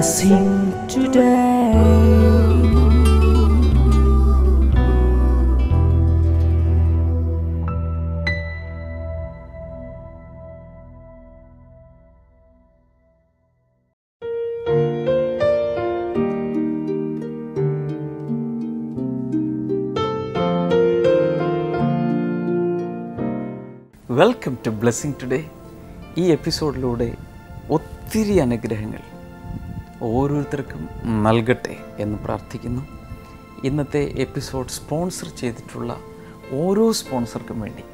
blessing today. Welcome to blessing today. ഈ എപ്പിസോഡിലൂടെ ഒത്തിരി അനുഗ്രഹങ്ങൾ ഓരോരുത്തർക്കും നൽകട്ടെ എന്ന് പ്രാർത്ഥിക്കുന്നു. ഇന്നത്തെ എപ്പിസോഡ് സ്പോൺസർ ചെയ്തിട്ടുള്ള ഓരോ സ്പോൺസർക്കും വേണ്ടി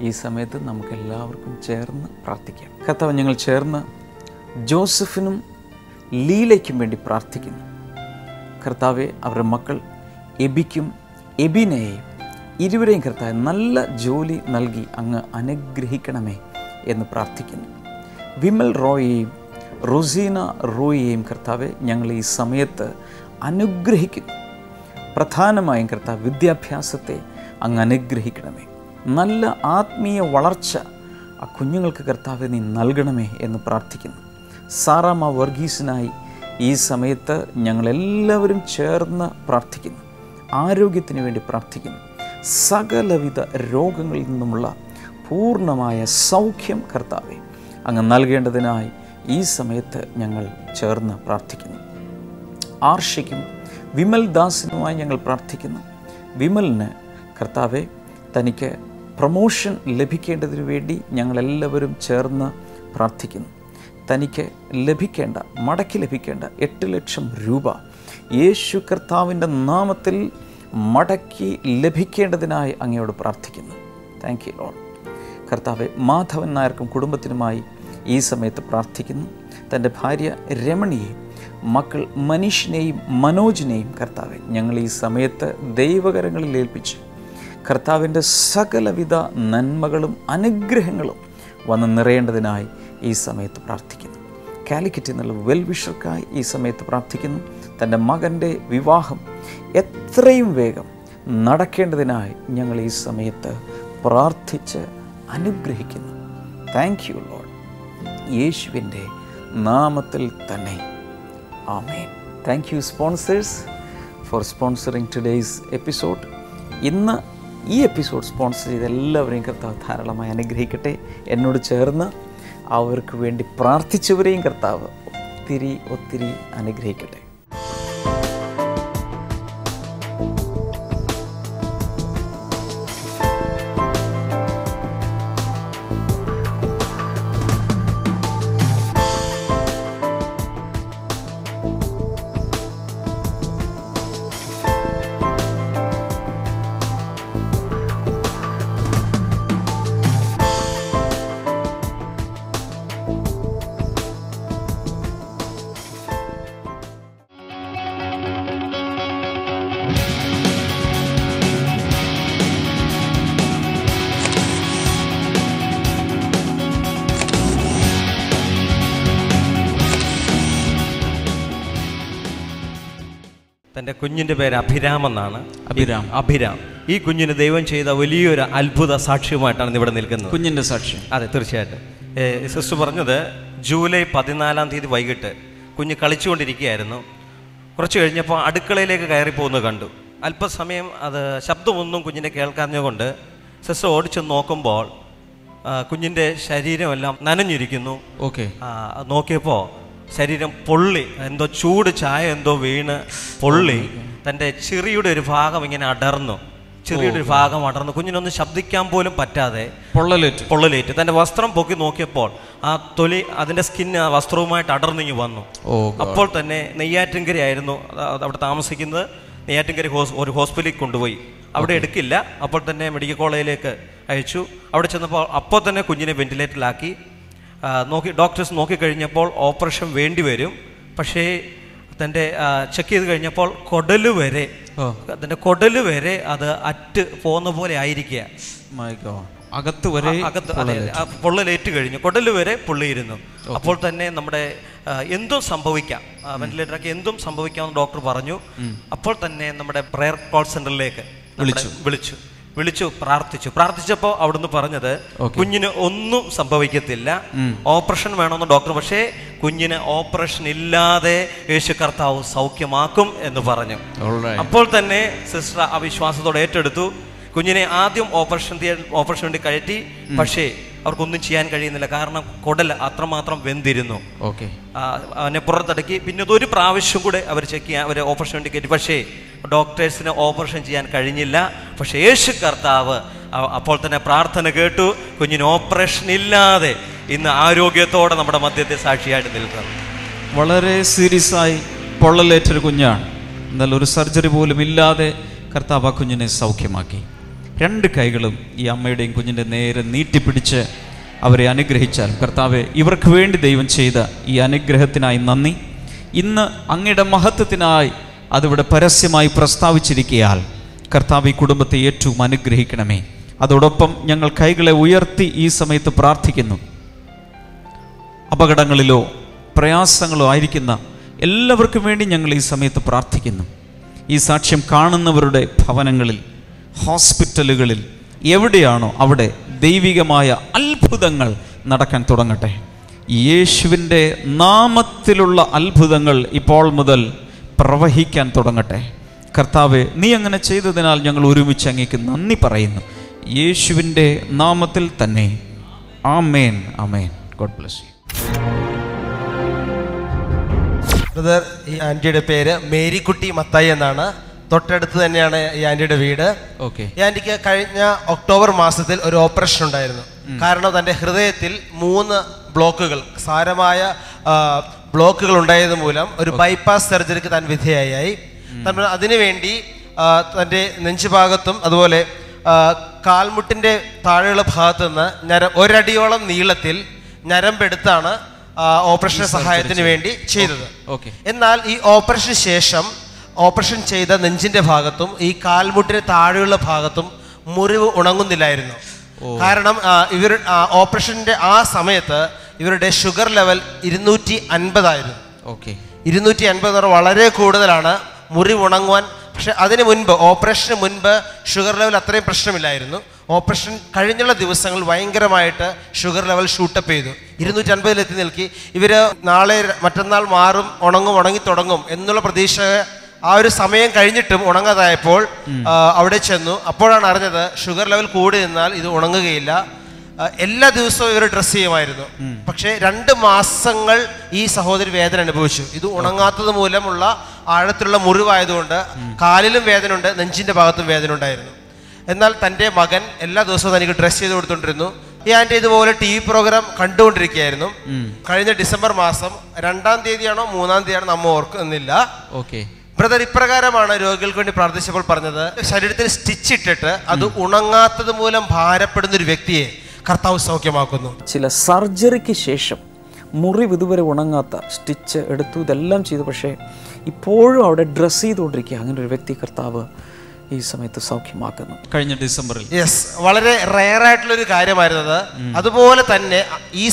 ഈ സമയത്ത് നമുക്കെല്ലാവർക്കും ചേർന്ന് പ്രാർത്ഥിക്കാം. കർത്താവ്, ഞങ്ങൾ ചേർന്ന് ജോസഫിനും ലീലയ്ക്കും വേണ്ടി പ്രാർത്ഥിക്കുന്നു. കർത്താവെ, അവരുടെ മക്കൾ എബിക്കും എബിനെയും ഇരുവരെയും കർത്താവ് നല്ല ജോലി നൽകി അങ്ങ് അനുഗ്രഹിക്കണമേ എന്ന് പ്രാർത്ഥിക്കുന്നു. വിമൽ റോയെയും റൊസീന റോയെയും കർത്താവെ ഞങ്ങൾ ഈ സമയത്ത് അനുഗ്രഹിക്കുന്നു. പ്രധാനമായും കർത്താവ് വിദ്യാഭ്യാസത്തെ അങ്ങ് അനുഗ്രഹിക്കണമേ. നല്ല ആത്മീയ വളർച്ച ആ കുഞ്ഞുങ്ങൾക്ക് കർത്താവെ നീ നൽകണമേ എന്ന് പ്രാർത്ഥിക്കുന്നു. സാറാമ്മ വർഗീസിനായി ഈ സമയത്ത് ഞങ്ങളെല്ലാവരും ചേർന്ന് പ്രാർത്ഥിക്കുന്നു. ആരോഗ്യത്തിന് വേണ്ടി പ്രാർത്ഥിക്കുന്നു. സകലവിധ രോഗങ്ങളിൽ നിന്നുമുള്ള പൂർണ്ണമായ സൗഖ്യം കർത്താവെ അങ്ങ് നൽകേണ്ടതിനായി ഈ സമയത്ത് ഞങ്ങൾ ചേർന്ന് പ്രാർത്ഥിക്കുന്നു. ആർഷയ്ക്കും വിമൽ ദാസിനുമായി ഞങ്ങൾ പ്രാർത്ഥിക്കുന്നു. വിമലിന് കർത്താവെ തനിക്ക് പ്രമോഷൻ ലഭിക്കേണ്ടതിനു വേണ്ടി ഞങ്ങളെല്ലാവരും ചേർന്ന് പ്രാർത്ഥിക്കുന്നു. തനിക്ക് മടക്കി ലഭിക്കേണ്ട 8 ലക്ഷം രൂപ യേശു കർത്താവിൻ്റെ നാമത്തിൽ മടക്കി ലഭിക്കേണ്ടതിനായി അങ്ങയോട് പ്രാർത്ഥിക്കുന്നു. Thank you Lord. കർത്താവെ, മാധവൻ നായർക്കും കുടുംബത്തിനുമായി ഈ സമയത്ത് പ്രാർത്ഥിക്കുന്നു. തൻ്റെ ഭാര്യ രമണിയെയും മക്കൾ മനീഷിനെയും മനോജിനെയും കർത്താവെ ഞങ്ങൾ ഈ സമയത്ത് ദൈവകരങ്ങളിൽ ഏൽപ്പിച്ച് കർത്താവിൻ്റെ സകലവിധ നന്മകളും അനുഗ്രഹങ്ങളും വന്ന് നിറയേണ്ടതിനായി ഈ സമയത്ത് പ്രാർത്ഥിക്കുന്നു. കാലിക്കറ്റിൽ നിന്നുള്ള വെൽവിഷർക്കായി ഈ സമയത്ത് പ്രാർത്ഥിക്കുന്നു. തൻ്റെ മകൻ്റെ വിവാഹം എത്രയും വേഗം നടക്കേണ്ടതിനായി ഞങ്ങൾ ഈ സമയത്ത് പ്രാർത്ഥിച്ച് അനുഗ്രഹിക്കുന്നു. Thank you lord. യേശുവിൻ്റെ നാമത്തിൽ തന്നെ ആമേൻ. Thank you sponsors for sponsoring today's episode. ഇന്ന് ഈ എപ്പിസോഡ് സ്പോൺസർ ചെയ്ത എല്ലാവരെയും കർത്താവ് ധാരാളമായി അനുഗ്രഹിക്കട്ടെ. എന്നോട് ചേർന്ന് അവർക്ക് വേണ്ടി പ്രാർത്ഥിച്ചവരെയും കർത്താവ് ഒത്തിരി അനുഗ്രഹിക്കട്ടെ. എൻ്റെ കുഞ്ഞിൻ്റെ പേര് അഭിരാം എന്നാണ്. അഭിരാം. ഈ കുഞ്ഞിന് ദൈവം ചെയ്ത വലിയൊരു അത്ഭുത സാക്ഷ്യമായിട്ടാണ് ഇവിടെ നിൽക്കുന്നത്. കുഞ്ഞിൻ്റെ സാക്ഷ്യം. അതെ, തീർച്ചയായിട്ടും. സിസ്റ്റർ പറഞ്ഞത് ജൂലൈ 14 വൈകിട്ട് കുഞ്ഞ് കളിച്ചുകൊണ്ടിരിക്കുകയായിരുന്നു. കുറച്ച് കഴിഞ്ഞപ്പോൾ അടുക്കളയിലേക്ക് കയറി പോകുന്നത് കണ്ടു. അല്പസമയം അത് ശബ്ദമൊന്നും കുഞ്ഞിനെ കേൾക്കാഞ്ഞുകൊണ്ട് സിസ്റ്റർ ഓടിച്ച് നോക്കുമ്പോൾ കുഞ്ഞിൻ്റെ ശരീരമെല്ലാം നനഞ്ഞിരിക്കുന്നു. ഓക്കെ. നോക്കിയപ്പോൾ ശരീരം പൊള്ളി, എന്തോ ചൂട് ചായ എന്തോ വീണ് പൊള്ളി തൻ്റെ ചെറിയുടെ ഒരു ഭാഗം ഇങ്ങനെ അടർന്നു. കുഞ്ഞിനൊന്നും ശബ്ദിക്കാൻ പോലും പറ്റാതെ പൊള്ളലേറ്റ് തൻ്റെ വസ്ത്രം പൊക്കി നോക്കിയപ്പോൾ ആ തൊലി, അതിൻ്റെ സ്കിന്ന് ആ വസ്ത്രവുമായിട്ട് അടർന്നിങ്ങി വന്നു. അപ്പോൾ തന്നെ നെയ്യാറ്റിൻകരയായിരുന്നു അവിടെ താമസിക്കുന്നത്. നെയ്യാറ്റിൻകര ഒരു ഹോസ്പിറ്റലിൽ കൊണ്ടുപോയി. അവിടെ എടുക്കില്ല. അപ്പോൾ തന്നെ മെഡിക്കൽ കോളേജിലേക്ക് അയച്ചു. അവിടെ ചെന്നപ്പോൾ അപ്പോൾ തന്നെ കുഞ്ഞിനെ വെന്റിലേറ്ററിലാക്കി. ഡോക്ടേഴ്സ് നോക്കിക്കഴിഞ്ഞപ്പോൾ ഓപ്പറേഷൻ വേണ്ടി വരും. പക്ഷേ തൻ്റെ ചെക്ക് ചെയ്ത് കഴിഞ്ഞപ്പോൾ കൊടല് വരെ അത് അറ്റ് പോകുന്ന പോലെ ആയിരിക്കുക. അകത്ത് പൊള്ളലേറ്റ് കഴിഞ്ഞു. കൊടല് വരെ പൊള്ളിയിരുന്നു. അപ്പോൾ തന്നെ നമ്മുടെ എന്തും സംഭവിക്കാം, വെന്റിലേറ്ററൊക്കെ എന്തും സംഭവിക്കാമെന്ന് ഡോക്ടർ പറഞ്ഞു. അപ്പോൾ തന്നെ നമ്മുടെ പ്രെയർ കോൾ സെൻ്ററിലേക്ക് വിളിച്ചു. വിളിച്ചു പ്രാർത്ഥിച്ചപ്പോൾ അവിടുന്ന് പറഞ്ഞത് കുഞ്ഞിന് ഒന്നും സംഭവിക്കത്തില്ല, ഓപ്പറേഷൻ വേണമെന്ന് ഡോക്ടർ, പക്ഷേ കുഞ്ഞിന് ഓപ്പറേഷൻ ഇല്ലാതെ യേശു കർത്താവ് സൗഖ്യമാക്കും എന്ന് പറഞ്ഞു. അപ്പോൾ തന്നെ സിസ്റ്റർ ആ വിശ്വാസത്തോടെ ഏറ്റെടുത്തു. കുഞ്ഞിനെ ആദ്യം ഓപ്പറേഷൻ വേണ്ടി കയറ്റി. പക്ഷേ അവർക്കൊന്നും ചെയ്യാൻ കഴിയുന്നില്ല, കാരണം കുടൽ അത്രമാത്രം വെന്തിരുന്നു. അവനെ പുറത്തടക്കി. പിന്നെ ഒരു പ്രാവശ്യം കൂടെ അവർ ചെക്ക് ചെയ്യാൻ അവർ ഓപ്പറേഷൻ വേണ്ടി കയറ്റി. പക്ഷേ ഡോക്ടേഴ്സിന് ഓപ്പറേഷൻ ചെയ്യാൻ കഴിഞ്ഞില്ല. പക്ഷേ യേശു കർത്താവ് അപ്പോൾ തന്നെ പ്രാർത്ഥന കേട്ടു. കുഞ്ഞിന് ഓപ്പറേഷൻ ഇല്ലാതെ ഇന്ന് ആരോഗ്യത്തോടെ നമ്മുടെ മധ്യത്തെ സാക്ഷിയായിട്ട് നിൽക്കുന്നു. വളരെ സീരിയസ് ആയി പൊള്ളലേറ്റൊരു കുഞ്ഞാണ്. എന്നാൽ ഒരു സർജറി പോലും ഇല്ലാതെ കർത്താവ് ആ കുഞ്ഞിനെ സൗഖ്യമാക്കി. രണ്ട് കൈകളും ഈ അമ്മയുടെയും കുഞ്ഞിൻ്റെ നേരെ നീട്ടിപ്പിടിച്ച് അവരെ അനുഗ്രഹിച്ചാൽ, കർത്താവെ, ഇവർക്ക് വേണ്ടി ദൈവം ചെയ്ത ഈ അനുഗ്രഹത്തിനായി നന്ദി. ഇന്ന് അങ്ങയുടെ മഹത്വത്തിനായി അതിവിടെ പരസ്യമായി പ്രസ്താവിച്ചിരിക്കയാൽ കർത്താവ് ഈ കുടുംബത്തെ ഏറ്റവും അനുഗ്രഹിക്കണമേ. അതോടൊപ്പം ഞങ്ങൾ കൈകളെ ഉയർത്തി ഈ സമയത്ത് പ്രാർത്ഥിക്കുന്നു. അപകടങ്ങളിലോ പ്രയാസങ്ങളോ ആയിരിക്കുന്ന എല്ലാവർക്കും വേണ്ടി ഞങ്ങൾ ഈ സമയത്ത് പ്രാർത്ഥിക്കുന്നു. ഈ സാക്ഷ്യം കാണുന്നവരുടെ ഭവനങ്ങളിൽ, ഹോസ്പിറ്റലുകളിൽ, എവിടെയാണോ അവിടെ ദൈവികമായ അത്ഭുതങ്ങൾ നടക്കാൻ തുടങ്ങട്ടെ. യേശുവിൻ്റെ നാമത്തിലുള്ള അത്ഭുതങ്ങൾ ഇപ്പോൾ മുതൽ പ്രവഹിക്കാൻ തുടങ്ങട്ടെ. കർത്താവെ, നീ അങ്ങനെ ചെയ്തതിനാൽ ഞങ്ങൾ ഒരുമിച്ച് അങ്ങേക്ക് നന്ദി പറയുന്നു. യേശുവിൻ്റെ നാമത്തിൽ തന്നെ. ആമേൻ, ആമേൻ. God bless you. ബ്രദർ, ഈ ആൻറ്റിയുടെ പേര് മേരിക്കുട്ടി മത്തായി എന്നാണ്. തൊട്ടടുത്ത് തന്നെയാണ് ഈ ആൻറ്റിയുടെ വീട്. ഈ ആൻറ്റിക്ക് കഴിഞ്ഞ ഒക്ടോബർ മാസത്തിൽ ഒരു ഓപ്പറേഷൻ ഉണ്ടായിരുന്നു. കാരണം തൻ്റെ ഹൃദയത്തിൽ 3 ബ്ലോക്കുകൾ, സാരമായ ബ്ലോക്കുകൾ ഉണ്ടായത് മൂലം ഒരു ബൈപ്പാസ് സർജറിക്ക് താൻ വിധേയയായി. അതിനുവേണ്ടി തൻ്റെ നെഞ്ചുഭാഗത്തും അതുപോലെ കാൽമുട്ടിൻ്റെ താഴെയുള്ള ഭാഗത്തു നിന്ന് ഒരടിയോളം നീളത്തിൽ ഞരമ്പെടുത്താണ് ഓപ്പറേഷൻ സഹായത്തിന് വേണ്ടി ചെയ്തത്. എന്നാൽ ഈ ഓപ്പറേഷന് ശേഷം ഓപ്പറേഷൻ ചെയ്ത നെഞ്ചിന്റെ ഭാഗത്തും ഈ കാൽമുട്ടിന് താഴെയുള്ള ഭാഗത്തും മുറിവ് ഉണങ്ങുന്നില്ലായിരുന്നു. കാരണം ഇവർ ഓപ്പറേഷന്റെ ആ സമയത്ത് ഇവരുടെ ഷുഗർ ലെവൽ 250 ആയിരുന്നു. 250 വളരെ കൂടുതലാണ് മുറിവ് ഉണങ്ങുവാൻ. പക്ഷെ അതിന് മുൻപ്, ഓപ്പറേഷന് മുൻപ് ഷുഗർ ലെവൽ അത്രയും പ്രശ്നമില്ലായിരുന്നു. ഓപ്പറേഷൻ കഴിഞ്ഞുള്ള ദിവസങ്ങൾ ഭയങ്കരമായിട്ട് ഷുഗർ ലെവൽ ഷൂട്ടപ്പ് ചെയ്തു. 250 എത്തി നിൽക്കി. ഇവർ നാളെ മറ്റന്നാൾ മാറും, ഉണങ്ങി തുടങ്ങും എന്നുള്ള പ്രതീക്ഷ ആ ഒരു സമയം കഴിഞ്ഞിട്ടും ഉണങ്ങാതായപ്പോൾ അവിടെ ചെന്നു. അപ്പോഴാണ് അറിഞ്ഞത് ഷുഗർ ലെവൽ കൂടി നിന്നാൽ ഇത് ഉണങ്ങുകയില്ല. എല്ലാ ദിവസവും ഇവർ ഡ്രസ്സ് ചെയ്യുമായിരുന്നു. പക്ഷേ 2 മാസങ്ങൾ ഈ സഹോദരി വേദന അനുഭവിച്ചു. ഇത് ഉണങ്ങാത്തത് മൂലമുള്ള ആഴത്തിലുള്ള മുറിവായതുകൊണ്ട് കാലിലും വേദന ഉണ്ട്, നെഞ്ചിന്റെ ഭാഗത്തും വേദന ഉണ്ടായിരുന്നു. എന്നാൽ തൻ്റെ മകൻ എല്ലാ ദിവസവും തനിക്ക് ഡ്രസ്സ് ചെയ്ത് കൊടുത്തുകൊണ്ടിരുന്നു. ഈ ആൻറ്റി ഇതുപോലെ TV പ്രോഗ്രാം കണ്ടുകൊണ്ടിരിക്കുകയായിരുന്നു. കഴിഞ്ഞ ഡിസംബർ മാസം 2-ാം തീയതിയാണോ 3-ാം തീയതിയാണോ നമ്മ ഓർക്കുന്നില്ല. ബ്രദർ ഇപ്രകാരമാണ് രോഗികൾക്ക് വേണ്ടി പ്രാർത്ഥിച്ചപ്പോൾ പറഞ്ഞത്: ശരീരത്തിൽ സ്റ്റിച്ച് ഇട്ടിട്ട് അത് ഉണങ്ങാത്തത് മൂലം ഭാരപ്പെടുന്ന ഒരു വ്യക്തിയെ കർത്താവ് സൗഖ്യമാക്കുന്നു. ചില സർജറിക്ക് ശേഷം മുറിവ് ഇതുവരെ ഉണങ്ങാത്ത, സ്റ്റിച്ച് എടുത്തു, ഇതെല്ലാം ചെയ്തു, പക്ഷേ ഇപ്പോഴും അവിടെ ഡ്രസ്സ് ചെയ്തുകൊണ്ടിരിക്കുക. അങ്ങനെ ഒരു വ്യക്തി കർത്താവ് ഈ സമയത്ത് സൗഖ്യമാക്കുന്നു. കഴിഞ്ഞ ഡിസംബറിൽ. യെസ്, വളരെ റെയർ ആയിട്ടുള്ളൊരു കാര്യമായിരുന്നത്. അതുപോലെ തന്നെ ഈ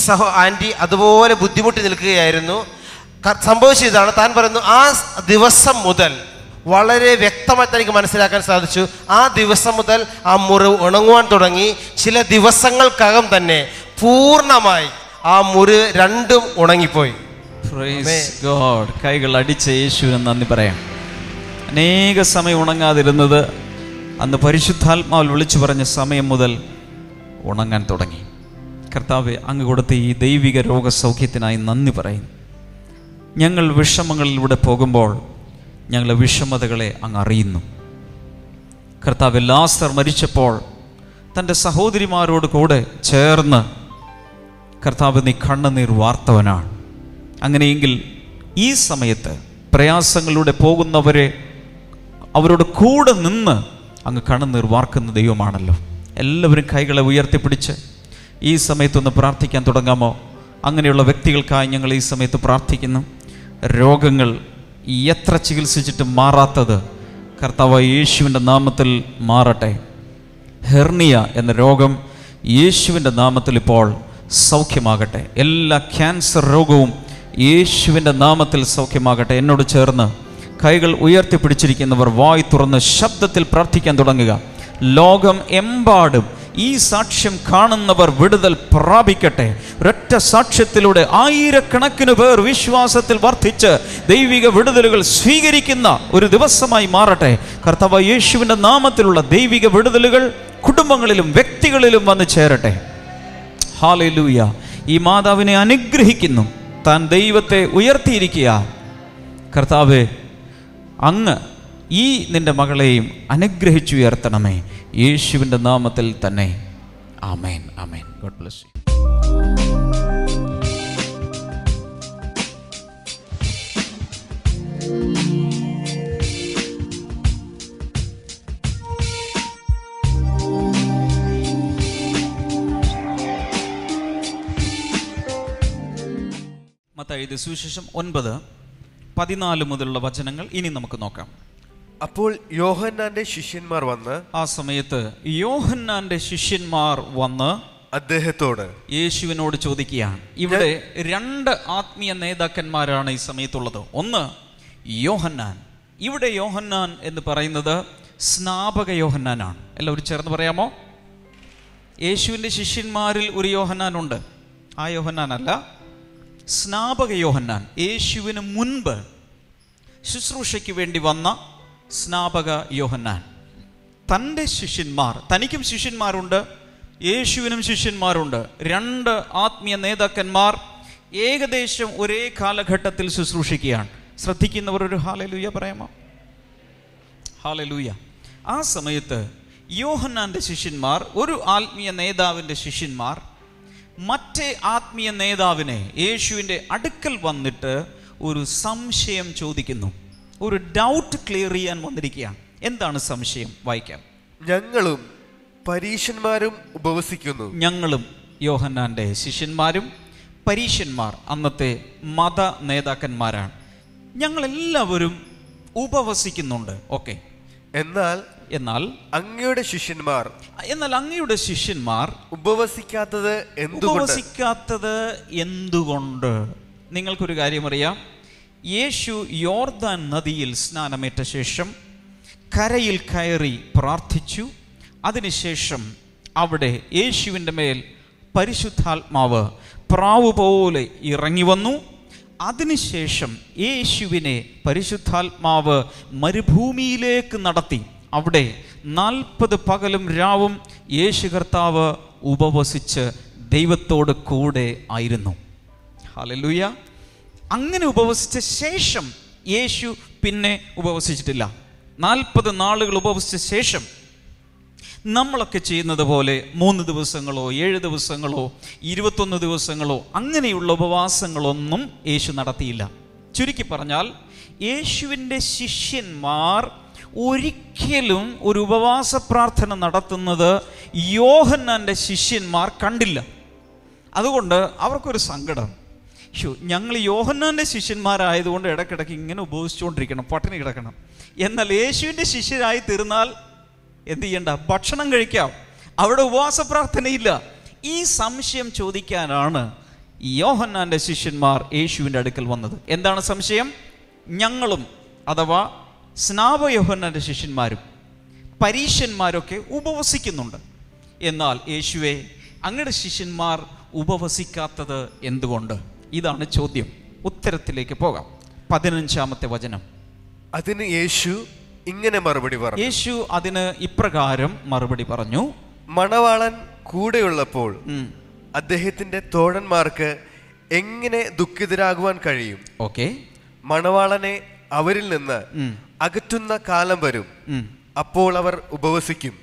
ആൻറ്റി അതുപോലെ ബുദ്ധിമുട്ടി നിൽക്കുകയായിരുന്നു. സംഭവിച്ചതാണ്. താൻ പറയുന്നു, ആ ദിവസം മുതൽ വളരെ വ്യക്തമായി തനിക്ക് മനസ്സിലാക്കാൻ സാധിച്ചു. ആ ദിവസം മുതൽ ആ മുറിവ് ഉണങ്ങുവാൻ തുടങ്ങി. ചില ദിവസങ്ങൾക്കകം തന്നെ പൂർണ്ണമായി ആ മുറിവ് രണ്ടും ഉണങ്ങിപ്പോയി. കൈകൾ അടിച്ച യേശുവിന് നന്ദി പറയാം. അനേക സമയം ഉണങ്ങാതിരുന്നത് അന്ന് പരിശുദ്ധാത്മാവിൽ വിളിച്ചു പറഞ്ഞ സമയം മുതൽ ഉണങ്ങാൻ തുടങ്ങി. കർത്താവെ, അങ്ങ് കൊടുത്ത ഈ ദൈവിക രോഗസൗഖ്യത്തിനായി നന്ദി പറയുന്നു. ഞങ്ങൾ വിഷമങ്ങളിലൂടെ പോകുമ്പോൾ ഞങ്ങളെ വിഷമതകളെ അങ്ങ് അറിയുന്നു. കർത്താവ്, ലാസർ മരിച്ചപ്പോൾ തൻ്റെ സഹോദരിമാരോട് കൂടെ ചേർന്ന് കർത്താവ് നീ കണ്ണുനീർ വാർത്തവനാണ്. അങ്ങനെയെങ്കിൽ ഈ സമയത്ത് പ്രയാസങ്ങളിലൂടെ പോകുന്നവരെ അവരോട് കൂടെ നിന്ന് അങ്ങ് കണ്ണുനീർ വാർക്കുന്ന ദൈവമാണല്ലോ. എല്ലാവരും കൈകളെ ഉയർത്തിപ്പിടിച്ച് ഈ സമയത്തൊന്ന് പ്രാർത്ഥിക്കാൻ തുടങ്ങാമോ? അങ്ങനെയുള്ള വ്യക്തികൾക്കായി ഞങ്ങൾ ഈ സമയത്ത് പ്രാർത്ഥിക്കുന്നു. രോഗങ്ങൾ എത്ര ചികിത്സിച്ചിട്ടും മാറാത്തത് കർത്താവ് യേശുവിൻ്റെ നാമത്തിൽ മാറട്ടെ. ഹെർണിയ എന്ന രോഗം യേശുവിൻ്റെ നാമത്തിൽ ഇപ്പോൾ സൗഖ്യമാകട്ടെ. എല്ലാ ക്യാൻസർ രോഗവും യേശുവിൻ്റെ നാമത്തിൽ സൗഖ്യമാകട്ടെ. എന്നോട് ചേർന്ന് കൈകൾ ഉയർത്തിപ്പിടിച്ചിരിക്കുന്നവർ വായ് തുറന്ന് ശബ്ദത്തിൽ പ്രാർത്ഥിക്കാൻ തുടങ്ങുക. ലോകം എമ്പാടും ഈ സാക്ഷ്യം കാണുന്നവർ വിടുതൽ പ്രാപിക്കട്ടെ. ഒരൊറ്റ സാക്ഷ്യത്തിലൂടെ ആയിരക്കണക്കിന് പേർ വിശ്വാസത്തിൽ വർദ്ധിച്ച് ദൈവിക വിടുതലുകൾ സ്വീകരിക്കുന്ന ഒരു ദിവസമായി മാറട്ടെ. കർത്താവ് യേശുവിൻ്റെ നാമത്തിലുള്ള ദൈവിക വിടുതലുകൾ കുടുംബങ്ങളിലും വ്യക്തികളിലും വന്ന് ചേരട്ടെ. ഹല്ലേലൂയ. ഈ മാതാവിനെ അനുഗ്രഹിക്കുന്നു. താൻ ദൈവത്തെ ഉയർത്തിയിരിക്കുക. കർത്താവേ, അങ്ങ് ഈ നിന്റെ മകളെയും അനുഗ്രഹിച്ചുയർത്തണമേ, യേശുവിൻ്റെ നാമത്തിൽ തന്നെ. ആമേൻ, ആമേൻ. God bless you. മത്തായിയുടെ സുവിശേഷം 9:14 മുതലുള്ള വചനങ്ങൾ ഇനി നമുക്ക് നോക്കാം. അപ്പോൾ യോഹന്നാന്റെ ശിഷ്യന്മാർ വന്ന്, ആ സമയത്ത് യോഹന്നാന്റെ ശിഷ്യന്മാർ വന്ന് അദ്ദേഹത്തോട്, യേശുവിനോട് ചോദിക്കുകയാണ്. ഇവിടെ 2 ആത്മീയ നേതാക്കന്മാരാണ് ഈ സമയത്തുള്ളത്. ഒന്ന് യോഹന്നാൻ. ഇവിടെ യോഹന്നാൻ എന്ന് പറയുന്നത് സ്നാപക യോഹന്നാനാണ്. എല്ലാവരും ചേർന്ന് പറയാമോ? യേശുവിൻ്റെ ശിഷ്യന്മാരിൽ ഒരു യോഹന്നാനുണ്ട്. ആ യോഹന്നാൻ അല്ല, സ്നാപക യോഹന്നാൻ. യേശുവിന് മുൻപ് ശുശ്രൂഷയ്ക്ക് വേണ്ടി വന്ന സ്നാപക യോഹന്നാൻ. തൻ്റെ ശിഷ്യന്മാർ, തനിക്കും ശിഷ്യന്മാരുണ്ട്, യേശുവിനും ശിഷ്യന്മാരുണ്ട്. 2 ആത്മീയ നേതാക്കന്മാർ ഏകദേശം ഒരേ കാലഘട്ടത്തിൽ ശുശ്രൂഷിക്കുകയാണ്. ശ്രദ്ധിക്കുന്നവർ ഒരു ഹല്ലേലൂയ പറയാമോ? ഹല്ലേലൂയ. ആ സമയത്ത് യോഹന്നാൻ്റെ ശിഷ്യന്മാർ, ഒരു ആത്മീയ നേതാവിൻ്റെ ശിഷ്യന്മാർ മറ്റേ ആത്മീയ നേതാവിനെ യേശുവിൻ്റെ അടുക്കൽ വന്നിട്ട് ഒരു സംശയം ചോദിക്കുന്നു. ഒരു ഡൗട്ട് ക്ലിയർ ചെയ്യാൻ വന്നിരിക്കുകയാണ്. എന്താണ് സംശയം? വായിക്കാം. ഞങ്ങളും പരീശന്മാരും ഉപവസിക്കുന്നു. ഞങ്ങളും, യോഹന്നാൻ്റെ ശിഷ്യന്മാരും പരീശന്മാർ അന്നത്തെ മത നേതാക്കന്മാരാണ്. ഞങ്ങളെല്ലാവരും ഉപവസിക്കുന്നുണ്ട്. ഓക്കെ. എന്നാൽ അങ്ങയുടെ ശിഷ്യന്മാർ ഉപവസിക്കാത്തത് എന്തുകൊണ്ട്? നിങ്ങൾക്കൊരു കാര്യം അറിയാം. യേശു യോർദാൻ നദിയിൽ സ്നാനമേറ്റ ശേഷം കരയിൽ കയറി പ്രാർത്ഥിച്ചു. അതിനുശേഷം അവിടെ യേശുവിൻ്റെ മേൽ പരിശുദ്ധാത്മാവ് പ്രാവ് പോലെ ഇറങ്ങി വന്നു. അതിനുശേഷം യേശുവിനെ പരിശുദ്ധാത്മാവ് മരുഭൂമിയിലേക്ക് നടത്തി. അവിടെ 40 പകലും രാവും യേശു കർത്താവ് ഉപവസിച്ച് ദൈവത്തോട് കൂടെ ആയിരുന്നു. ഹല്ലേലൂയ. അങ്ങനെ ഉപവസിച്ച ശേഷം യേശു പിന്നെ ഉപവസിച്ചിട്ടില്ല. 40 നാളുകൾ ഉപവസിച്ച ശേഷം നമ്മളൊക്കെ ചെയ്യുന്നത് പോലെ 3 ദിവസങ്ങളോ 7 ദിവസങ്ങളോ 21 ദിവസങ്ങളോ അങ്ങനെയുള്ള ഉപവാസങ്ങളൊന്നും യേശു നടത്തിയില്ല. ചുരുക്കി പറഞ്ഞാൽ, യേശുവിൻ്റെ ശിഷ്യന്മാർ ഒരിക്കലും ഒരു ഉപവാസ പ്രാർത്ഥന നടത്തുന്നത് യോഹന്നാൻ്റെ ശിഷ്യന്മാർ കണ്ടില്ല. അതുകൊണ്ട് അവർക്കൊരു സങ്കടം. ഞങ്ങൾ യോഹന്നാൻ്റെ ശിഷ്യന്മാരായതുകൊണ്ട് ഇടയ്ക്കിടയ്ക്ക് ഇങ്ങനെ ഉപവസിച്ചുകൊണ്ടിരിക്കണം, പട്ടിണി കിടക്കണം. എന്നാൽ യേശുവിൻ്റെ ശിഷ്യരായി തീർന്നാൽ എന്ത് ചെയ്യണ്ട? ഭക്ഷണം കഴിക്കാം. അവിടെ ഉപവാസ പ്രാർത്ഥനയില്ല. ഈ സംശയം ചോദിക്കാനാണ് യോഹന്നാൻ്റെ ശിഷ്യന്മാർ യേശുവിൻ്റെ അടുക്കൽ വന്നത്. എന്താണ് സംശയം? ഞങ്ങളും, അഥവാ സ്നാപക യോഹന്നാൻ്റെ ശിഷ്യന്മാരും പരീശന്മാരൊക്കെ ഉപവസിക്കുന്നുണ്ട്. എന്നാൽ യേശുവേ, അങ്ങയുടെ ശിഷ്യന്മാർ ഉപവസിക്കാത്തത് എന്തുകൊണ്ട്? ഇതാണ് ചോദ്യം. ഉത്തരത്തിലേക്ക് പോകാം. 15-ാമത്തെ വചനം. അതിന് യേശു ഇങ്ങനെ മറുപടി പറഞ്ഞു. യേശു അതിന് ഇപ്രകാരം മറുപടി പറഞ്ഞു. മണവാളൻ കൂടെയുള്ളപ്പോൾ അദ്ദേഹത്തിന്റെ തോഴന്മാർക്ക് എങ്ങനെ ദുഃഖിതരാകുവാൻ കഴിയും? ഓക്കെ. മണവാളനെ അവരിൽ നിന്ന് അകറ്റുന്ന കാലം വരും, അപ്പോൾ അവർ ഉപവസിക്കും.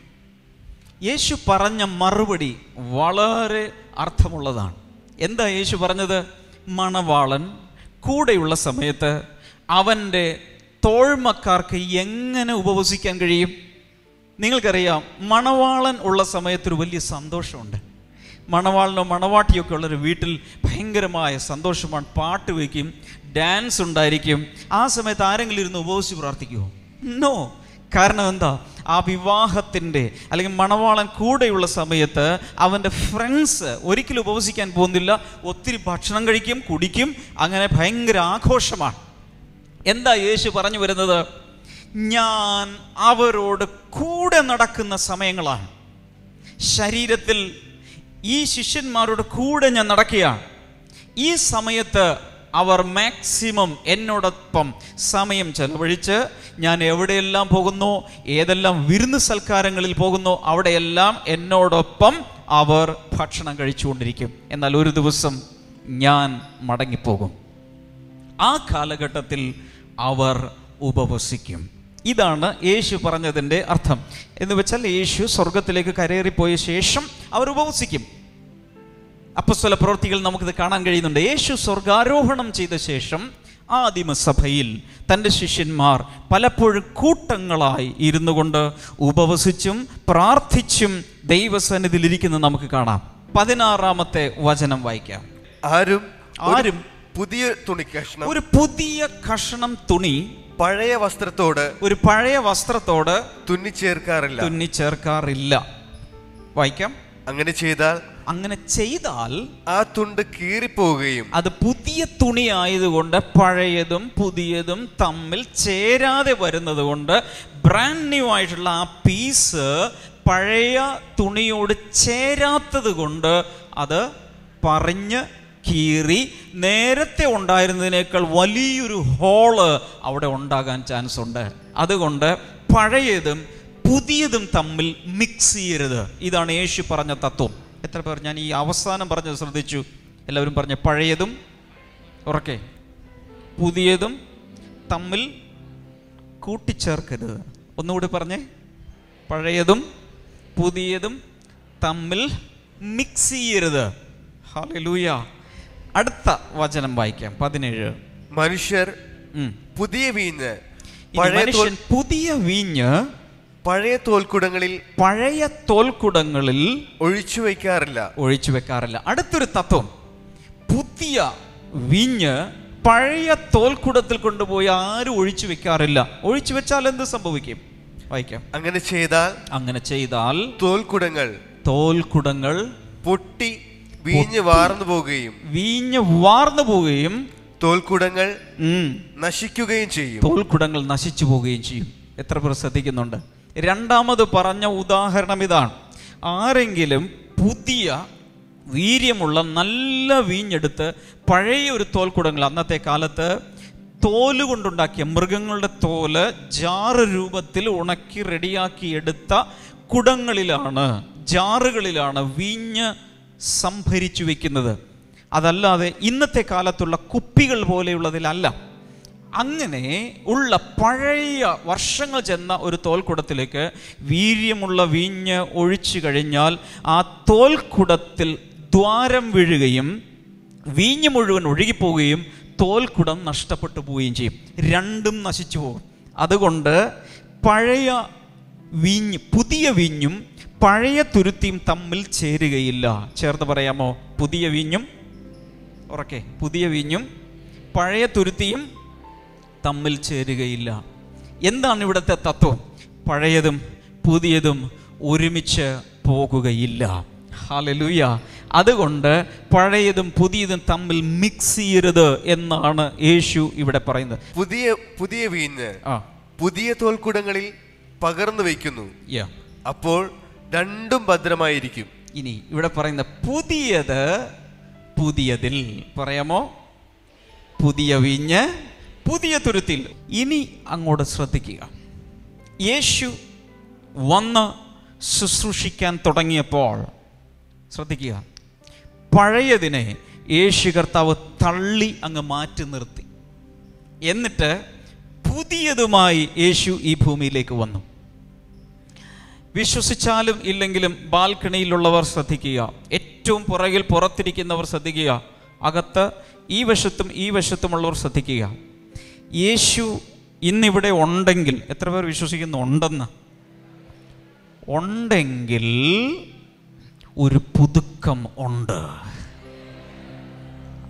യേശു പറഞ്ഞ മറുപടി വളരെ അർത്ഥമുള്ളതാണ്. എന്താ യേശു പറഞ്ഞത്? മണവാളൻ കൂടെയുള്ള സമയത്ത് അവൻ്റെ തോഴ്മക്കാർക്ക് എങ്ങനെ ഉപവസിക്കാൻ കഴിയും? നിങ്ങൾക്കറിയാം, മണവാളൻ ഉള്ള സമയത്തൊരു വലിയ സന്തോഷമുണ്ട്. മണവാളനോ മണവാട്ടിയൊക്കെ ഉള്ളൊരു വീട്ടിൽ ഭയങ്കരമായ സന്തോഷമാണ്. പാട്ട് വയ്ക്കും, ഡാൻസ് ഉണ്ടായിരിക്കും. ആ സമയത്ത് ആരെങ്കിലും ഇരുന്ന് ഉപവസിച്ച് പ്രാർത്ഥിക്കുമോ? നോ. കാരണം എന്താ? ആ വിവാഹത്തിൻ്റെ അല്ലെങ്കിൽ മണവാളൻ കൂടെയുള്ള സമയത്ത് അവൻ്റെ ഫ്രണ്ട്സ് ഒരിക്കലും ഉപവസിക്കാൻ പോകുന്നില്ല. ഒത്തിരി ഭക്ഷണം കഴിക്കും, കുടിക്കും, അങ്ങനെ ഭയങ്കര ആഘോഷമാണ്. എന്താ യേശു പറഞ്ഞു വരുന്നത്? ഞാൻ അവരോട് കൂടെ നടക്കുന്ന സമയങ്ങളാണ്. ശരീരത്തിൽ ഈ ശിഷ്യന്മാരോട് കൂടെ ഞാൻ നടക്കുകയാണ്. ഈ സമയത്ത് അവർ മാക്സിമം എന്നോടൊപ്പം സമയം ചെലവഴിച്ച് ഞാൻ എവിടെയെല്ലാം പോകുന്നു, ഏതെല്ലാം വിരുന്ന് സൽക്കാരങ്ങളിൽ പോകുന്നു, അവിടെയെല്ലാം എന്നോടൊപ്പം അവർ ഭക്ഷണം കഴിച്ചുകൊണ്ടിരിക്കും. എന്നാൽ ഒരു ദിവസം ഞാൻ മടങ്ങിപ്പോകും. ആ കാലഘട്ടത്തിൽ അവർ ഉപവസിക്കും. ഇതാണ് യേശു പറഞ്ഞതിൻ്റെ അർത്ഥം. എന്ന് വെച്ചാൽ യേശു സ്വർഗത്തിലേക്ക് കരേറിപ്പോയ ശേഷം അവർ ഉപവസിക്കും. അപ്പോസ്തല പ്രവൃത്തികൾ നമുക്കിത് കാണാൻ കഴിയുന്നുണ്ട്. യേശു സ്വർഗാരോഹണം ചെയ്ത ശേഷം ആദിമസഭയിൽ തൻ്റെ ശിഷ്യന്മാർ പലപ്പോഴും കൂട്ടങ്ങളായി ഇരുന്നു കൊണ്ട് ഉപവസിച്ചും പ്രാർത്ഥിച്ചും ദൈവസന്നിധിയിൽ ഇരിക്കുന്നത് നമുക്ക് കാണാം. 16-ാമത്തെ വചനം വായിക്കാം. ആരും പുതിയ തുണി കഷ്ണം, ഒരു പുതിയ കഷണം തുണി പഴയ വസ്ത്രത്തോട് തുന്നിച്ചേർക്കാറില്ല. വായിക്കാം. അങ്ങനെ ചെയ്താൽ ആ തുണ്ട് കീറിപ്പോവുകയും, അത് പുതിയ തുണി ആയതുകൊണ്ട് പഴയതും പുതിയതും തമ്മിൽ ചേരാതെ വരുന്നത് കൊണ്ട് ബ്രാൻഡ് ന്യൂ ആയിട്ടുള്ള ആ പീസ് പഴയ തുണിയോട് ചേരാത്തത് കൊണ്ട് അത് പറഞ്ഞ് കീറി നേരത്തെ ഉണ്ടായിരുന്നതിനേക്കാൾ വലിയൊരു ഹോള് അവിടെ ഉണ്ടാകാൻ ചാൻസ് ഉണ്ട്. അതുകൊണ്ട് പഴയതും പുതിയതും തമ്മിൽ മിക്സ് ചെയ്യരുത്. ഇതാണ് യേശു പറഞ്ഞ തത്വം. എത്ര പേർ ഞാൻ ഈ അവസാനം പറഞ്ഞത് ശ്രദ്ധിച്ചു? എല്ലാവരും പറഞ്ഞ പഴയതും ഉറക്കെ പുതിയതും തമ്മിൽ കൂട്ടിച്ചേർക്കരുത്. ഒന്നുകൂടി പറഞ്ഞേ. പഴയതും പുതിയതും തമ്മിൽ മിക്സ് ചെയ്യരുത്. ഹല്ലേലൂയ. അടുത്ത വചനം വായിക്കാം. 17. മനുഷ്യർ പുതിയ വീഞ്ഞ് പഴയ തോൽക്കുടങ്ങളിൽ ഒഴിച്ചു വെക്കാറില്ല. അടുത്തൊരു തത്വം, പുതിയ വീഞ്ഞ് പഴയ തോൽക്കുടത്തിൽ കൊണ്ടുപോയി ആരും ഒഴിച്ചു വെക്കാറില്ല. ഒഴിച്ചു വെച്ചാൽ എന്ത് സംഭവിക്കും? വായിക്കാം. അങ്ങനെ ചെയ്താൽ തോൽക്കുടങ്ങൾ പൊട്ടി വീഞ്ഞ് വാർന്നു പോവുകയും തോൽക്കുടങ്ങൾ നശിച്ചു പോവുകയും ചെയ്യും. എത്ര പേർ ശ്രദ്ധിക്കുന്നുണ്ട്? രണ്ടാമത് പറഞ്ഞ ഉദാഹരണം ഇതാണ്. ആരെങ്കിലും പുതിയ വീര്യമുള്ള നല്ല വീഞ്ഞെടുത്ത് പഴയ ഒരു തോൽക്കുടങ്ങൾ, അന്നത്തെ കാലത്ത് തോല് കൊണ്ടുണ്ടാക്കിയ മൃഗങ്ങളുടെ തോല് ജാറ് രൂപത്തിൽ ഉണക്കി റെഡിയാക്കി എടുത്ത കുടങ്ങളിലാണ്, ജാറുകളിലാണ് വീഞ്ഞ് സംഭരിച്ചു വെക്കുന്നത്. അതല്ലാതെ ഇന്നത്തെ കാലത്തുള്ള കുപ്പികൾ പോലെയുള്ളതിലല്ല. അങ്ങനെ ഉള്ള പഴയ വർഷങ്ങൾ ചെന്ന ഒരു തോൽക്കുടത്തിലേക്ക് വീര്യമുള്ള വീഞ്ഞ് ഒഴിച്ചു കഴിഞ്ഞാൽ ആ തോൽക്കുടത്തിൽ ദ്വാരം വീഴുകയും വീഞ്ഞ് മുഴുവൻ ഒഴുകിപ്പോവുകയും തോൽക്കുടം നഷ്ടപ്പെട്ടു പോവുകയും ചെയ്യും. രണ്ടും നശിച്ചു പോകും. അതുകൊണ്ട് പഴയ വീഞ്ഞ്, പുതിയ വീഞ്ഞും പഴയ തുരുത്തിയും തമ്മിൽ ചേരുകയില്ല. ചേർത്ത് പറയാമോ? പുതിയ വീഞ്ഞും പഴയ തുരുത്തിയും തമ്മിൽ ചേരുകയില്ല. എന്താണ് ഇവിടുത്തെ തത്വം? പഴയതും പുതിയതും ഒരുമിച്ച് പോകുകയില്ല. ഹല്ലേലൂയ. അതുകൊണ്ട് പഴയതും പുതിയതും തമ്മിൽ മിക്സ് ചെയ്യരുത് എന്നാണ് യേശു ഇവിടെ പറയുന്നത്. പുതിയ വീഞ്ഞ് പുതിയ തോൽക്കുടങ്ങളിൽ പകർന്നു വയ്ക്കുന്നു, അപ്പോൾ രണ്ടും ഭദ്രമായിരിക്കും. ഇനി ഇവിടെ പറയുന്ന പുതിയത് പുതിയതിൽ, പറയാമോ? പുതിയ വീഞ്ഞ് പുതിയ തുരുത്തിൽ. ഇനി അങ്ങോട്ട് ശ്രദ്ധിക്കുക. യേശു വന്ന് ശുശ്രൂഷിക്കാൻ തുടങ്ങിയപ്പോൾ ശ്രദ്ധിക്കുക, പഴയതിനെ യേശു കർത്താവ് തള്ളി അങ്ങ് മാറ്റി നിർത്തി. എന്നിട്ട് പുതിയതുമായി യേശു ഈ ഭൂമിയിലേക്ക് വന്നു. വിശ്വസിച്ചാലും ഇല്ലെങ്കിലും ബാൽക്കണിയിലുള്ളവർ ശ്രദ്ധിക്കുക, ഏറ്റവും പുറത്തിരിക്കുന്നവർ ശ്രദ്ധിക്കുക, അകത്ത് ഈ വശത്തുമുള്ളവർ ശ്രദ്ധിക്കുക. യേശു ഇന്നിവിടെ ഉണ്ടെങ്കിൽ, എത്ര പേർ വിശ്വസിക്കുന്നു ഉണ്ടെങ്കിൽ ഒരു പുതുക്കം ഉണ്ട്.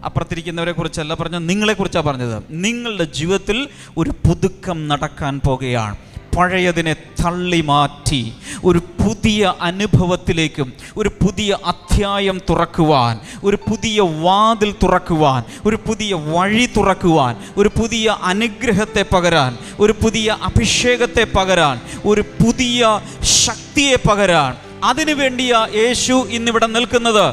അപ്പുറത്തിരിക്കുന്നവരെ കുറിച്ചല്ല പറഞ്ഞത്, നിങ്ങളെ കുറിച്ചാണ് പറഞ്ഞത്. നിങ്ങളുടെ ജീവിതത്തിൽ ഒരു പുതുക്കം നടക്കാൻ പോകുകയാണ്. പഴയതിനെ തള്ളി മാറ്റി ഒരു പുതിയ അനുഭവത്തിലേക്കും ഒരു പുതിയ അധ്യായം തുറക്കുവാൻ, ഒരു പുതിയ വാതിൽ തുറക്കുവാൻ, ഒരു പുതിയ വഴി തുറക്കുവാൻ, ഒരു പുതിയ അനുഗ്രഹത്തെ പകരാൻ, ഒരു പുതിയ അഭിഷേകത്തെ പകരാൻ, ഒരു പുതിയ ശക്തിയെ പകരാൻ, അതിനു വേണ്ടിയാ യേശു ഇന്നിവിടെ നിൽക്കുന്നത്.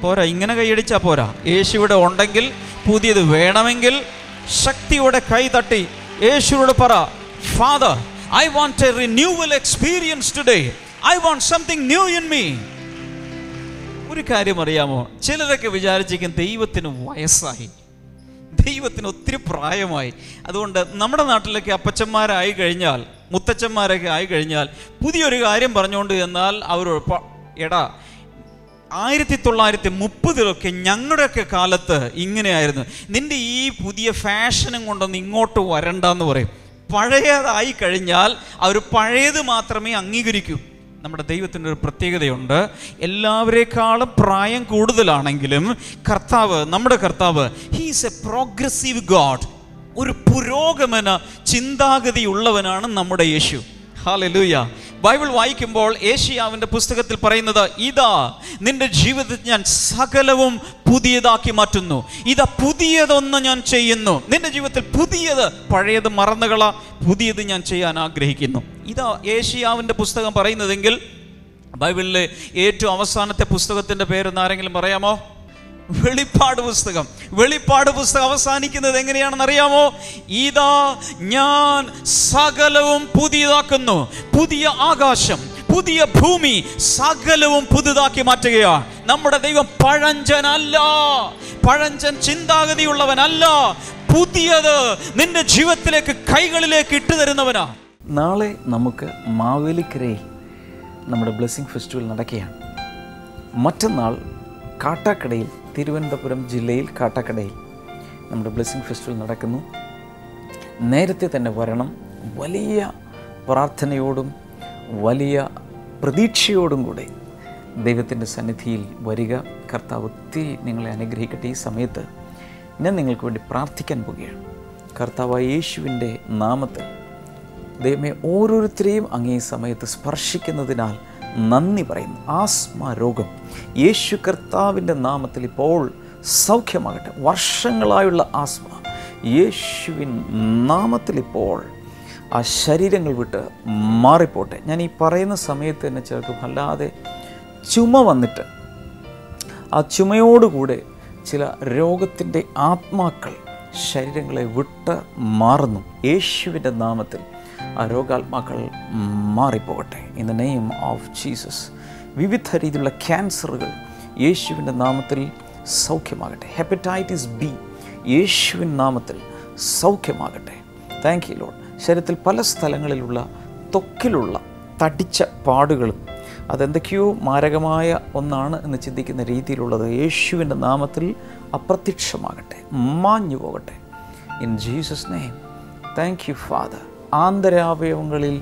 പോരാ, ഇങ്ങനെ കൈയടിച്ചാൽ പോരാ. യേശു ഇവിടെ ഉണ്ടെങ്കിൽ, പുതിയത് വേണമെങ്കിൽ ശക്തിയോടെ കൈ തട്ടി യേശുവോട് പറ, father, I want a renewal experience today. I want something new in me. ഒരു കാര്യം അറിയാമോ, ചിലരൊക്കെ വിചാരിച്ചിരിക്കും ദൈവത്തിന് വയസ്സായി, ദൈവത്തിന് ഒത്തിരി പ്രായമായി. അതുകൊണ്ട് നമ്മുടെ നാട്ടിലൊക്കെ അപ്പച്ചന്മാരായി കഴിഞ്ഞാൽ, മുത്തച്ഛന്മാരൊക്കെ ആയി കഴിഞ്ഞാൽ പുതിയൊരു കാര്യം പറഞ്ഞുകൊണ്ട് എന്നാൽ അവർ, എടാ 1930 ഞങ്ങളുടെയൊക്കെ കാലത്ത് ഇങ്ങനെയായിരുന്നു, നിന്റെ ഈ പുതിയ ഫാഷനും കൊണ്ടൊന്ന് ഇങ്ങോട്ട് വരണ്ടെന്ന് പറയും. പഴയതായി കഴിഞ്ഞാൽ അവർ പഴയത് മാത്രമേ അംഗീകരിക്കൂ. നമ്മുടെ ദൈവത്തിൻ്റെ ഒരു പ്രത്യേകതയുണ്ട്. എല്ലാവരെക്കാളും പ്രായം കൂടുതലാണെങ്കിലും കർത്താവ്, നമ്മുടെ കർത്താവ്, ഹീസ് എ പ്രോഗ്രസീവ് ഗോഡ്. ഒരു പുരോഗമന ചിന്താഗതിയുള്ളവനാണ് നമ്മുടെ യേശു. ഹല്ലേലൂയ. ബൈബിൾ വായിക്കുമ്പോൾ ഏശയ്യാവിൻ്റെ പുസ്തകത്തിൽ പറയുന്നത്, ഇതാ നിന്റെ ജീവിതത്തിൽ ഞാൻ സകലവും പുതിയതാക്കി മാറ്റുന്നു, ഇതാ പുതിയതൊന്ന് ഞാൻ ചെയ്യുന്നു. നിന്റെ ജീവിതത്തിൽ പുതിയത്, പഴയത് മറന്നുകള, പുതിയത് ഞാൻ ചെയ്യാൻ ആഗ്രഹിക്കുന്നു. ഇതാ ഏശയ്യാവിൻ്റെ പുസ്തകം പറയുന്നതെങ്കിൽ ബൈബിളിലെ ഏറ്റവും അവസാനത്തെ പുസ്തകത്തിൻ്റെ പേരെന്ന് ആരെങ്കിലും പറയാമോ? വെളിപ്പാട് പുസ്തകം. വെളിപ്പാട് പുസ്തകം അവസാനിക്കുന്നത് എങ്ങനെയാണെന്ന് അറിയാമോ? ഇതാ ഞാൻ സകലവും പുതിയതാക്കുന്നു, പുതിയ ആകാശം, പുതിയ ഭൂമി, സകലവും പുതുതാക്കി മാറ്റുകയാണ്. നമ്മുടെ ദൈവം പഴഞ്ചനല്ല, പഴഞ്ചൻ ചിന്താഗതിയുള്ളവനല്ല, പുതിയത് നിന്റെ ജീവിതത്തിലേക്ക്, കൈകളിലേക്ക് ഇട്ടു തരുന്നവനാ. നാളെ നമുക്ക് മാവേലിക്കരയിൽ നമ്മുടെ ബ്ലെസ്സിംഗ് ഫെസ്റ്റിവൽ നടക്കുകയാണ്. മറ്റന്നാൾ കാട്ടാക്കടയിൽ, തിരുവനന്തപുരം ജില്ലയിൽ കാട്ടാക്കടയിൽ നമ്മുടെ ബ്ലെസ്സിംഗ് ഫെസ്റ്റിവൽ നടക്കുന്നു. നേരത്തെ തന്നെ വരണം. വലിയ പ്രാർത്ഥനയോടും വലിയ പ്രതീക്ഷയോടും കൂടെ ദൈവത്തിൻ്റെ സന്നിധിയിൽ വരിക. കർത്താവ് ഒത്തിരി നിങ്ങളെ അനുഗ്രഹിക്കട്ടെ. ഈ സമയത്ത് ഞാൻ നിങ്ങൾക്ക് വേണ്ടി പ്രാർത്ഥിക്കാൻ പോവുകയാണ്. കർത്താവായ യേശുവിൻ്റെ നാമത്തിൽ ദൈവമേ, ഓരോരുത്തരെയും അങ്ങേ ഈ സമയത്ത് സ്പർശിക്കുന്നതിനാൽ നന്ദി പറയുന്നു. ആസ്മ രോഗം യേശു കർത്താവിൻ്റെ നാമത്തിൽ ഇപ്പോൾ സൗഖ്യമാകട്ടെ. വർഷങ്ങളായുള്ള ആസ്മ യേശുവിൻ നാമത്തിൽ ഇപ്പോൾ ആ ശരീരങ്ങൾ വിട്ട് മാറിപ്പോട്ടെ. ഞാൻ ഈ പറയുന്ന സമയത്ത് തന്നെ ചിലർക്കും അല്ലാതെ ചുമ വന്നിട്ട് ആ ചുമയോടുകൂടെ ചില രോഗത്തിൻ്റെ ആത്മാക്കൾ ശരീരങ്ങളെ വിട്ട് മാറുന്നു. യേശുവിൻ്റെ നാമത്തിൽ ആ രോഗാത്മാക്കൾ മാറിപ്പോകട്ടെ. In the name of Jesus. വിവിധ രീതിയിലുള്ള ക്യാൻസറുകൾ യേശുവിൻ്റെ നാമത്തിൽ സൗഖ്യമാകട്ടെ. ഹെപ്പറ്റൈറ്റിസ് ബി യേശുവിൻ നാമത്തിൽ സൗഖ്യമാകട്ടെ. Thank you Lord. ശരീരത്തിൽ പല സ്ഥലങ്ങളിലുള്ള ത്വക്കിലുള്ള തടിച്ച പാടുകളും അതെന്തൊക്കെയോ മാരകമായ ഒന്നാണ് എന്ന് ചിന്തിക്കുന്ന രീതിയിലുള്ളത് യേശുവിൻ്റെ നാമത്തിൽ അപ്രത്യക്ഷമാകട്ടെ, മാഞ്ഞു പോകട്ടെ. In Jesus name. Thank you father. ആന്തരാവയവങ്ങളിൽ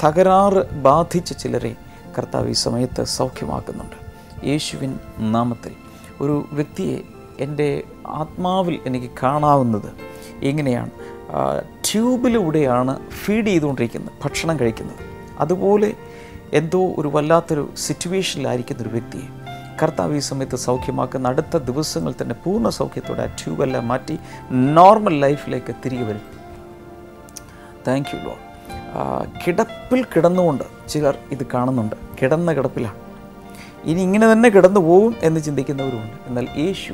തകരാറ് ബാധിച്ച ചിലരെ കർത്താവ് ഈ സമയത്ത് സൗഖ്യമാക്കുന്നുണ്ട്. യേശുവിൻ നാമത്തിൽ ഒരു വ്യക്തിയെ എൻ്റെ ആത്മാവിൽ എനിക്ക് കാണാവുന്നത് എങ്ങനെയാണ്, ട്യൂബിലൂടെയാണ് ഫീഡ് ചെയ്തുകൊണ്ടിരിക്കുന്നത്, ഭക്ഷണം കഴിക്കുന്നത്. അതുപോലെ എന്തോ ഒരു വല്ലാത്തൊരു സിറ്റുവേഷനിലായിരിക്കുന്നൊരു വ്യക്തിയെ കർത്താവ് ഈ സമയത്ത് സൗഖ്യമാക്കുന്ന അടുത്ത ദിവസങ്ങൾ തന്നെ പൂർണ്ണ സൗഖ്യത്തോടെ ആ ട്യൂബെല്ലാം മാറ്റി നോർമൽ ലൈഫിലേക്ക് തിരികെ വരും. Thank you Lord. കിടപ്പിൽ കിടന്നുകൊണ്ട് ചിലർ ഇത് കാണുന്നുണ്ട്. കിടന്ന കിടപ്പിലാണ്, ഇനി ഇങ്ങനെ തന്നെ കിടന്നു പോകും എന്ന് ചിന്തിക്കുന്നവരുമുണ്ട്. എന്നാൽ യേശു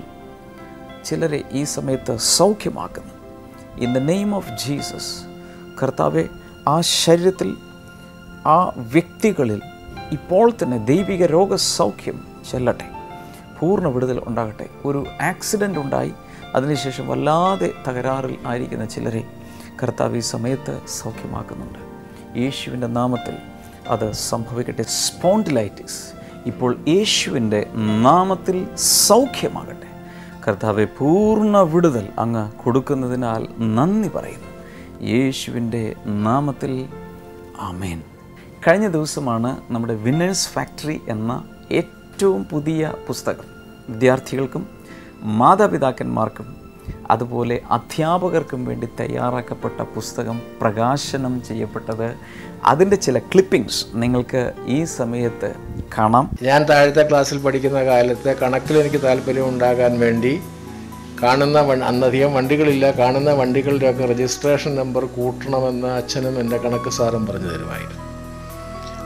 ചിലരെ ഈ സമയത്ത് സൗഖ്യമാക്കുന്നു. In the name of Jesus. കർത്താവെ, ആ ശരീരത്തിൽ, ആ വ്യക്തികളിൽ ഇപ്പോൾ തന്നെ ദൈവിക രോഗസൗഖ്യം ചെല്ലട്ടെ, പൂർണ്ണ വിടുതൽ ഉണ്ടാകട്ടെ. ഒരു ആക്സിഡൻ്റ് ഉണ്ടായി അതിനുശേഷം വല്ലാതെ തകരാറിൽ ആയിരിക്കുന്ന ചിലരെ കർത്താവ് ഈ സമയത്ത് സൗഖ്യമാക്കുന്നുണ്ട്. യേശുവിൻ്റെ നാമത്തിൽ അത് സംഭവിക്കട്ടെ. സ്പോണ്ടിലൈറ്റിസ് ഇപ്പോൾ യേശുവിൻ്റെ നാമത്തിൽ സൗഖ്യമാകട്ടെ. കർത്താവെ, പൂർണ്ണ വിടുതൽ അങ്ങ് കൊടുക്കുന്നതിനാൽ നന്ദി പറയുന്നു. യേശുവിൻ്റെ നാമത്തിൽ ആമേൻ. കഴിഞ്ഞ ദിവസമാണ് നമ്മുടെ വിന്നേഴ്സ് ഫാക്ടറി എന്ന ഏറ്റവും പുതിയ പുസ്തകം വിദ്യാർത്ഥികൾക്കും മാതാപിതാക്കന്മാർക്കും അതുപോലെ അധ്യാപകർക്കും വേണ്ടി തയ്യാറാക്കപ്പെട്ട പുസ്തകം പ്രകാശനം ചെയ്യപ്പെട്ടത്, അതിൻ്റെ ചില ക്ലിപ്പിങ്സ് നിങ്ങൾക്ക് ഈ സമയത്ത് കാണാം. ഞാൻ താഴത്തെ ക്ലാസ്സിൽ പഠിക്കുന്ന കാലത്ത് കണക്കിൽ എനിക്ക് താല്പര്യം ഉണ്ടാകാൻ വേണ്ടി അന്നധികം വണ്ടികളില്ല, കാണുന്ന വണ്ടികളുടെയൊക്കെ രജിസ്ട്രേഷൻ നമ്പർ കൂട്ടണമെന്ന് അച്ഛനും എൻ്റെ കണക്ക് സാറും പറഞ്ഞു തരുമായിരുന്നു.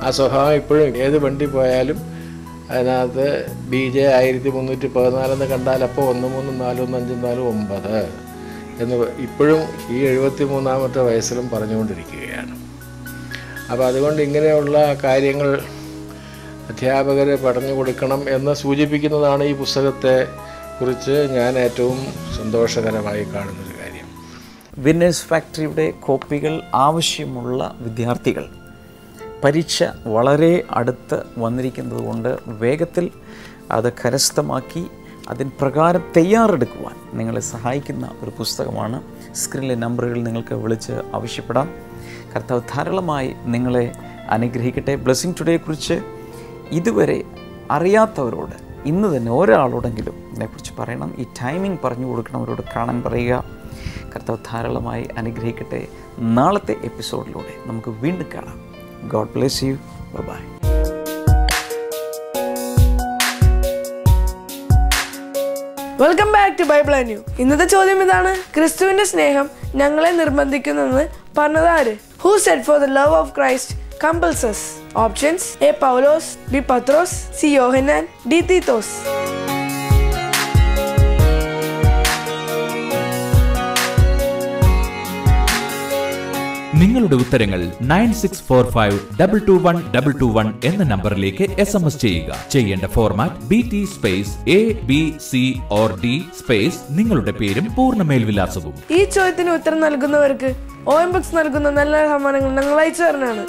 ആ സ്വഭാവം ഇപ്പോഴും ഏത് വണ്ടി പോയാലും അതിനകത്ത് BJ 1314 കണ്ടാൽ അപ്പോൾ 134154 എന്ന് ഇപ്പോഴും ഈ 73ാമത്തെ വയസ്സിലും പറഞ്ഞുകൊണ്ടിരിക്കുകയാണ്. അപ്പോൾ അതുകൊണ്ട് ഇങ്ങനെയുള്ള കാര്യങ്ങൾ അധ്യാപകർ പറഞ്ഞു കൊടുക്കണം എന്ന് സൂചിപ്പിക്കുന്നതാണ് ഈ പുസ്തകത്തെ കുറിച്ച് ഞാൻ ഏറ്റവും സന്തോഷകരമായി കാണുന്നൊരു കാര്യം. വിന്നേഴ്സ് ഫാക്ടറിയുടെ കോപ്പികൾ ആവശ്യമുള്ള വിദ്യാർത്ഥികൾ, പരീക്ഷ വളരെ അടുത്ത് വന്നിരിക്കുന്നത് കൊണ്ട് വേഗത്തിൽ അത് കരസ്ഥമാക്കി അതിന് പ്രകാരം തയ്യാറെടുക്കുവാൻ നിങ്ങളെ സഹായിക്കുന്ന ഒരു പുസ്തകമാണ്. സ്ക്രീനിലെ നമ്പറുകൾ നിങ്ങൾക്ക് വിളിച്ച് ആവശ്യപ്പെടാം. കർത്താവ് ധാരാളമായി നിങ്ങളെ അനുഗ്രഹിക്കട്ടെ. ബ്ലെസ്സിങ് ടുഡേയെക്കുറിച്ച് ഇതുവരെ അറിയാത്തവരോട് ഇന്ന് തന്നെ ഒരാളോടെങ്കിലും ഇതിനെക്കുറിച്ച് പറയണം. ഈ ടൈമിംഗ് പറഞ്ഞു കൊടുക്കണം, അവരോട് കാണാൻ പറയുക. കർത്താവ് ധാരാളമായി അനുഗ്രഹിക്കട്ടെ. നാളത്തെ എപ്പിസോഡിലൂടെ നമുക്ക് വീണ്ടും കാണാം. God bless you. Bye-bye. Welcome back to Bible and you. ഇന്നത്തെ ചോദ്യം ഇതാണ്: ക്രിസ്തുവിന്റെ സ്നേഹം ഞങ്ങളെ നിർബന്ധിക്കുന്നെന്ന് പറഞ്ഞതാര്? Who said for the love of Christ compels us? Options: A. Paulos, B. Patros, C. Yohanan, D. Titos. നിങ്ങളുടെ ഉത്തരങ്ങൾ 9645221221 എന്ന നമ്പറിലേക്ക് SMS ചെയ്യുക. ചെയ്യേണ്ട format BT space ABC or D space നിങ്ങളുടെ പേരും പൂർണ്ണ മേൽവിലാസവും. ഈ ചോദ്യത്തിന് ഉത്തരം നൽകുന്നവർക്ക് OM Books നൽകുന്ന നല്ല സമ്മാനങ്ങൾ ഞങ്ങൾ അയച്ചു തരുന്നതാണ്.